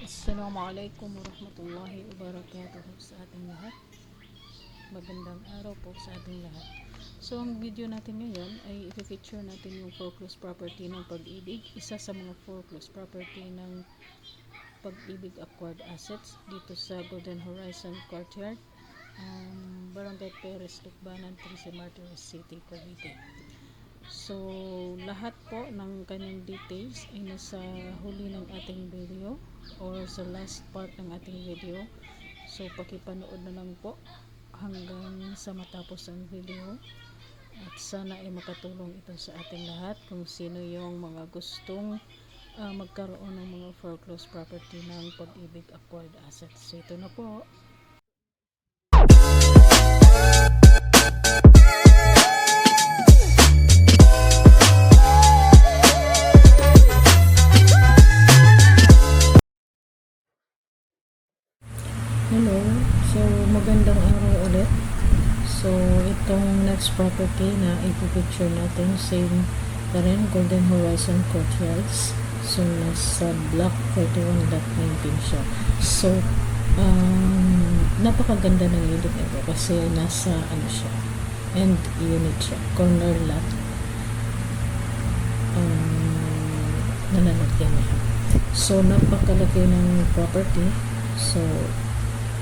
Assalamualaikum warahmatullahi wabarakatuh sa ating lahat. Magandang araw po sa ating lahat. So ang video natin ngayon ay i-feature natin yung foreclosed property ng Pag-ibig. Isa sa mga foreclosed property ng Pag-ibig acquired assets dito sa Golden Horizon Courtyard, Barangay Perez, Lukbanan, Trece Martires City, Cavite. So lahat po ng kanyang details ay nasa huli ng ating video or sa last part ng ating video. So pakipanood na lang po hanggang sa matapos ang video, at sana ay makatulong ito sa ating lahat kung sino yung mga gustong magkaroon ng mga foreclosed property ng Pag-ibig acquired assets. So ito na po. Hello, so magandang araw ulit. So itong next property na ipipicture natin, same pa rin, Golden Horizon Courtyards. So nasa block 41 lot 19 siya. So napakaganda ng unit ito kasi nasa ano siya, end unit siya, corner lot, nalalagyan niya. So napakalaki ng property. So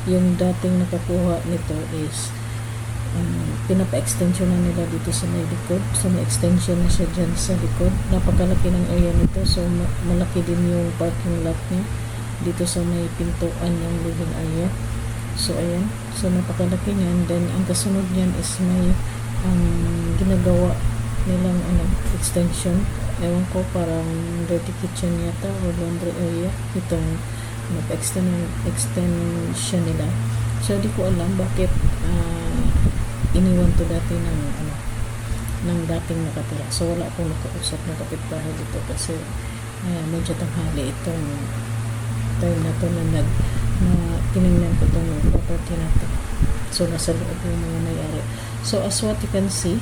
yung dating nakakuha nito is pinapa-extension na nila dito sa may likod. So may extension na siya dyan sa likod. Napakalaki ng area nito. So malaki din yung parking lot niya dito sa may pintuan ng living area. So ayan. So napakalaki niyan. Then ang kasunod niyan is may ginagawa nilang extension. Ewan ko, parang dirty kitchen yata or laundry area. Itong extension nila. So di ko alam bakit iniwan to dati ng dating nakatira. So wala akong nakausap ng kapitbahay dito kasi medyo tanghali itong time na to na tinignan ko itong property na to. So nasa loob yung mga nangyari. So as what you can see,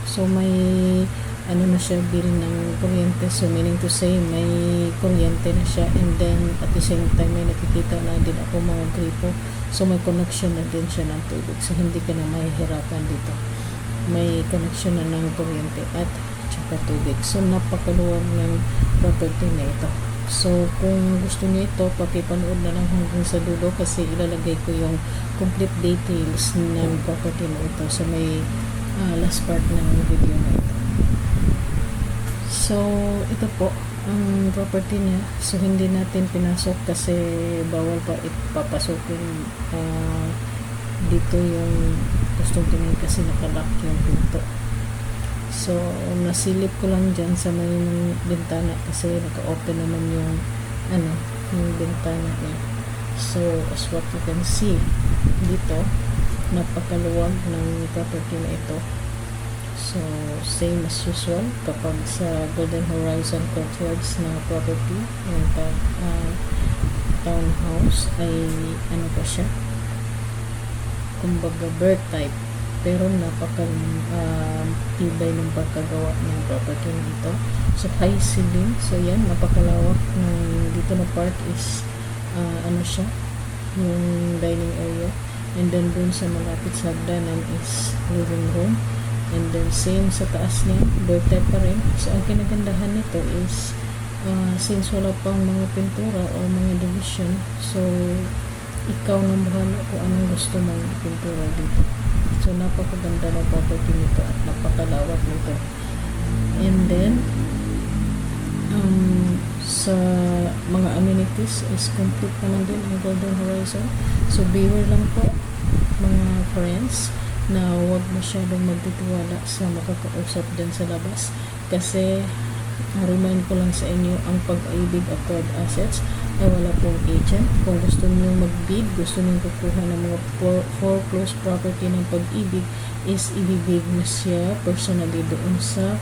so may na siya, bill ng kuryente. So meaning to say may kuryente na siya, and then at the same time may nakikita na din ako mga gripo. So may connection na din siya ng tubig. So hindi ka na mahihirapan dito. May connection na ng kuryente at tsaka tubig. So napakaluwag ng property na ito. So kung gusto niyo ito, pakipanood na lang hanggang sa dulo kasi ilalagay ko yung complete details ng property na ito sa may last part ng video na ito. So, ito po ang property niya. So, hindi natin pinasok kasi bawal pa ipapasukin dito yung gustong tingin kasi nakalock yung pinto. So, nasilip ko lang dyan sa may bintana kasi naka-open naman yung yung bintana niya. So, as what you can see dito, napakaluwag ng property na ito. So, same as usual kapag sa Golden Horizon Courtyards na property, yung townhouse ay pa siya, kumbaga bird type, pero tibay ng pagkagawa ng property nito. So high ceiling, so yan, napakalawak ng dito na part is siya, yung dining area, and then dun sa malapit sa hagdanan is living room. And then same sa taas niya, bird type pa rin. So ang kinagandahan nito is since wala pang mga pintura o mga division, so ikaw nang bahala kung anong gusto mong pintura dito. So napakaganda ng property nito at napakalawak nito. And then sa mga amenities is complete naman din ang Golden Horizon. So beware lang po mga friends na huwag masyadong magtitiwala sa makakausap dyan sa labas kasi remind ko lang sa inyo, ang Pag-ibig acquired assets ay wala pong agent. Kung gusto niyo mag-bid, gusto niyo kukuha ng mga foreclosed property ng Pag-ibig, is ibibig na siya personally doon sa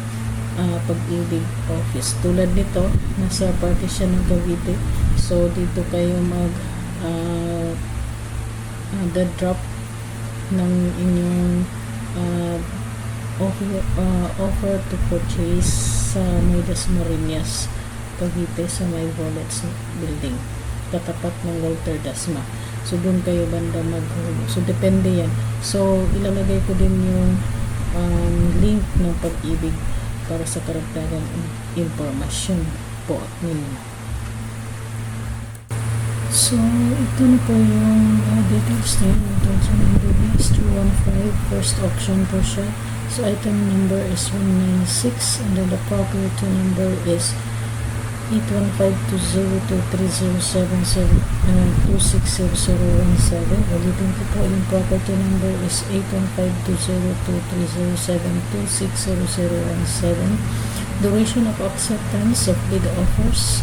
Pag-ibig office. Tulad nito, nasa partition ng Cavite. So dito kayo drop ng inyong offer to purchase sa may Dasmariñas, Cavite, sa may Volets building. katapat ng Walter Dasma. So, doon kayo banda maghulog. So, depende yan. So, ilalagay ko din yung link ng Pag-ibig para sa karagdagang impormasyon po ninyo. So, ito na po yung details na yun. Ito sa number is 215. First auction po siya. So, item number is 196 and then the property number is 815202307 and 260017. Ulitin ko po, yung property number is 815202307 Duration of acceptance of bid offers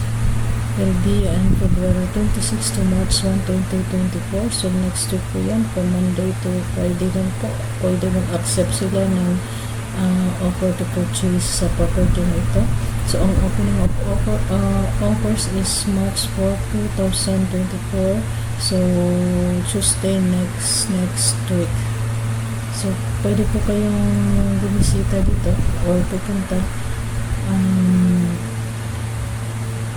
will be on February 26 to March 1, 2024. So, next week po yan. From Monday to Friday lang po. Pwede mag-accept sila ng offer to purchase sa property na ito. So, ang opening of offers is March 4, 2024. So, Tuesday next week. So, pwede po kayong bumisita dito or pupunta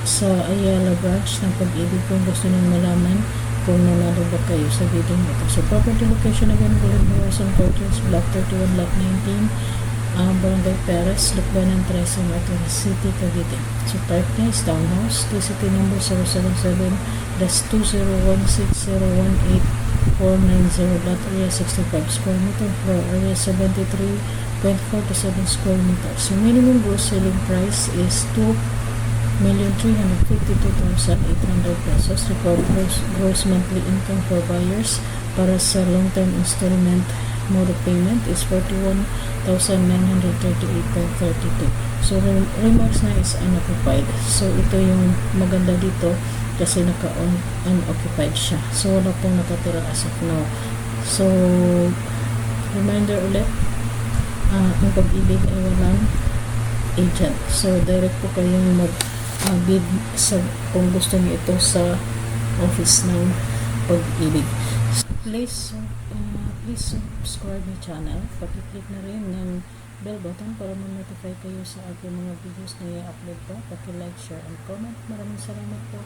sa Ayala branch ng Pag-ibig kung gusto nyo malaman kung nanalo ba kayo sa bidding ito. So, property location again, Golden Horizon Quarters, Block 31, Lot 19, Barangay Perez, Lukbanan, 13, Martin City, Cavite. So, type niya is townhouse, TCT number 077-2016018-490, lot area 65 square meter, floor area 73.47 square meter. So, minimum gross selling price is 2,352,800 pesos. Record gross monthly income for buyers para sa long-term installment mode of payment is 41,938.32. So, remarks na is unoccupied. So, ito yung maganda dito kasi unoccupied siya. So, wala pong nakatira as of now. So, reminder ulit, ang Pag-ibig ay walang agent. So, direct po kayong bid sa, kung gusto niyo ito sa office ng Pag-ibig. Please subscribe my channel. Paki-click na rin ng bell button para ma-notify kayo sa aking mga videos na i-upload po. Paki-like, share, and comment. Maraming salamat po.